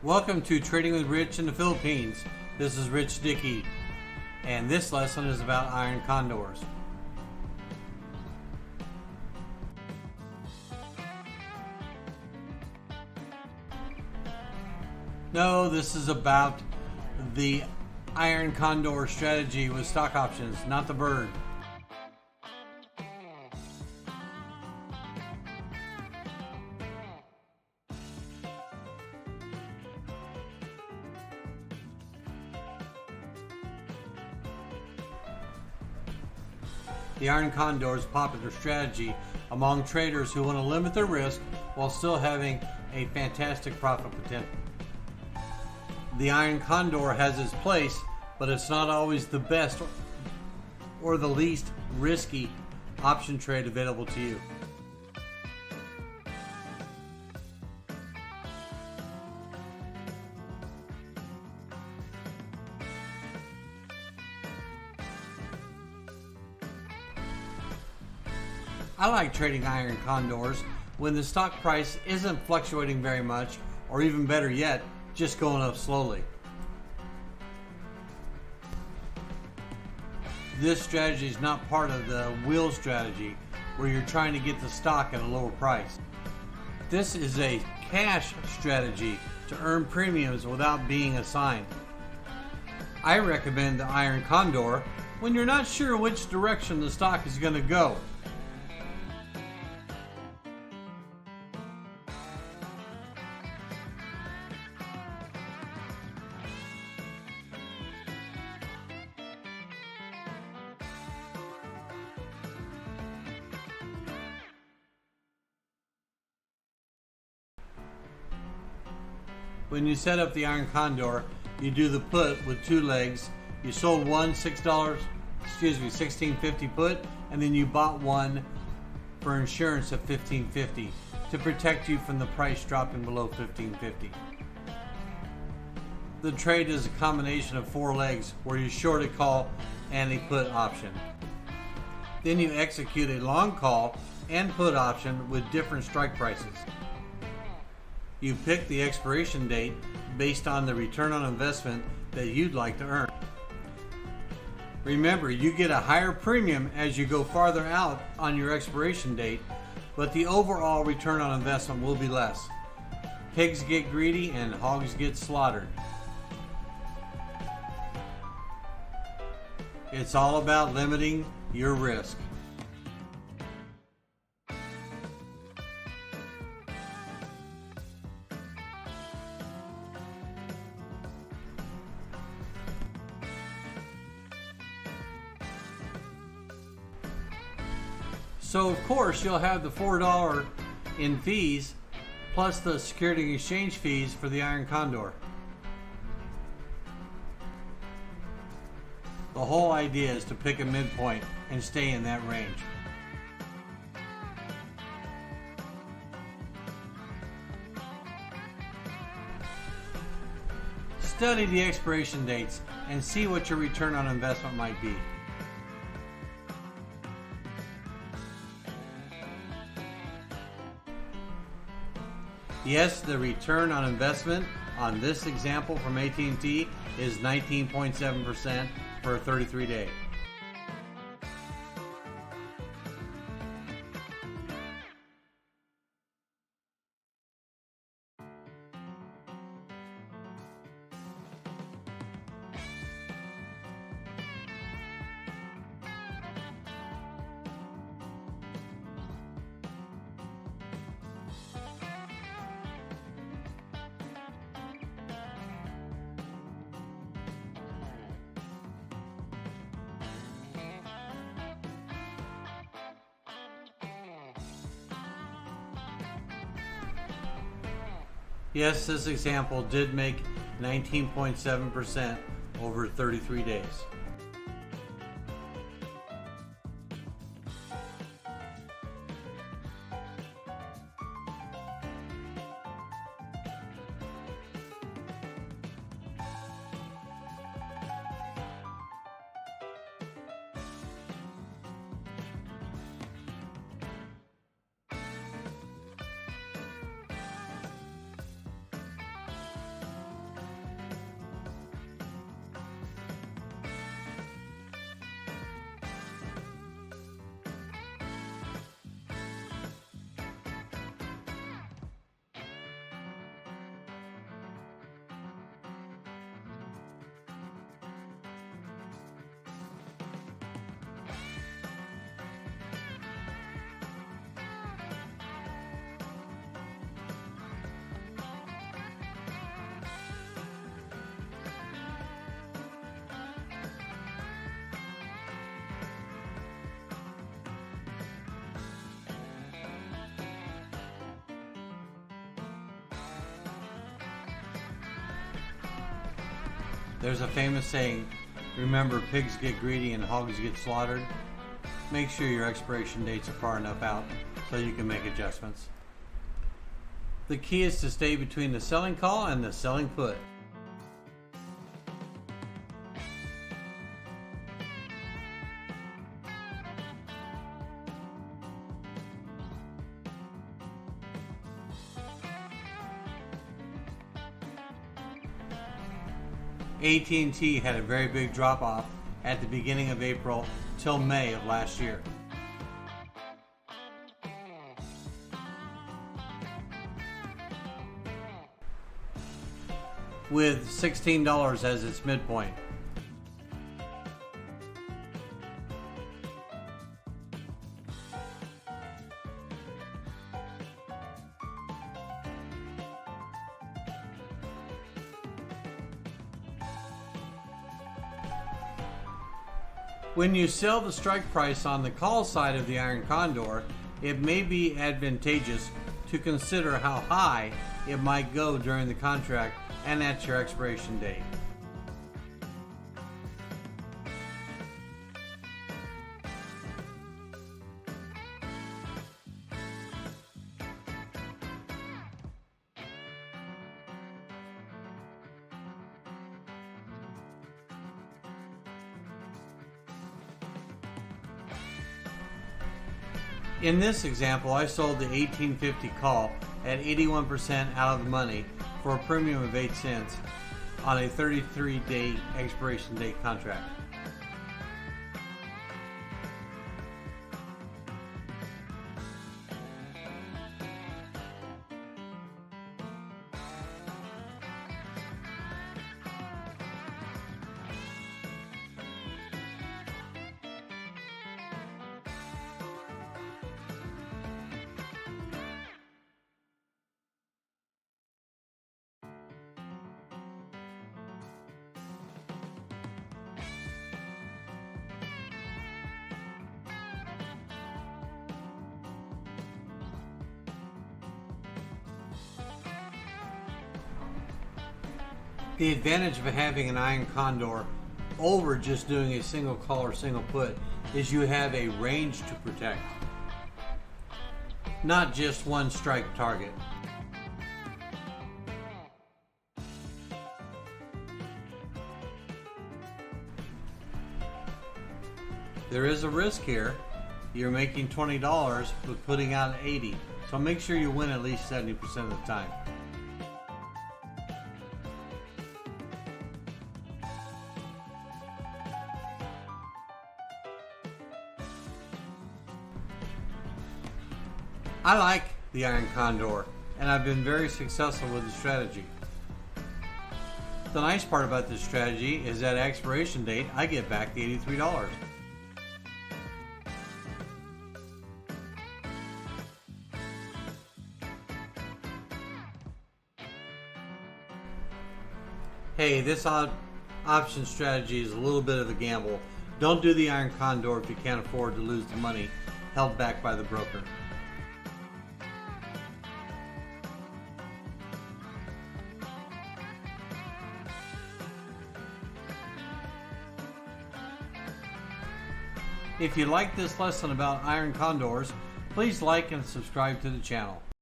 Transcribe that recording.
Welcome to Trading with Rich in the Philippines. This is Rich Dickey, and this lesson is about Iron Condors. No, this is about the Iron Condor strategy with stock options, not the bird. The Iron Condor is a popular strategy among traders who want to limit their risk while still having a fantastic profit potential. The Iron Condor has its place, but it's not always the best or the least risky option trade available to you. I like trading Iron Condors when the stock price isn't fluctuating very much, or even better yet, just going up slowly. This strategy is not part of the wheel strategy where you're trying to get the stock at a lower price. This is a cash strategy to earn premiums without being assigned. I recommend the Iron Condor when you're not sure which direction the stock is going to go. When you set up the Iron Condor, you do the put with two legs. You sold one $16.50 put, and then you bought one for insurance of $15.50 to protect you from the price dropping below $15.50. The trade is a combination of four legs where you short a call and a put option. Then you execute a long call and put option with different strike prices. You pick the expiration date based on the return on investment that you'd like to earn. Remember, you get a higher premium as you go farther out on your expiration date, but the overall return on investment will be less. Pigs get greedy and hogs get slaughtered. It's all about limiting your risk. So of course you'll have the $4 in fees plus the security exchange fees for the Iron Condor. The whole idea is to pick a midpoint and stay in that range. Study the expiration dates and see what your return on investment might be. Yes, the return on investment on this example from AT&T is 19.7% for a 33-day. Yes, this example did make 19.7% over 33 days. There's a famous saying, remember, pigs get greedy and hogs get slaughtered. Make sure your expiration dates are far enough out so you can make adjustments. The key is to stay between the selling call and the selling put. AT&T had a very big drop off at the beginning of April till May of last year. With $16 as its midpoint. When you sell the strike price on the call side of the Iron Condor, it may be advantageous to consider how high it might go during the contract and at your expiration date. In this example, I sold the 1850 call at 81% out of the money for a premium of 8 cents on a 33-day expiration date contract. The advantage of having an Iron Condor over just doing a single call or single put is you have a range to protect, not just one strike target. There is a risk here. You're making $20 but putting out $80, so make sure you win at least 70% of the time. I like the Iron Condor, and I've been very successful with the strategy. The nice part about this strategy is that at expiration date, I get back the $83. Hey, this option strategy is a little bit of a gamble. Don't do the Iron Condor if you can't afford to lose the money held back by the broker. If you like this lesson about Iron Condors, please like and subscribe to the channel.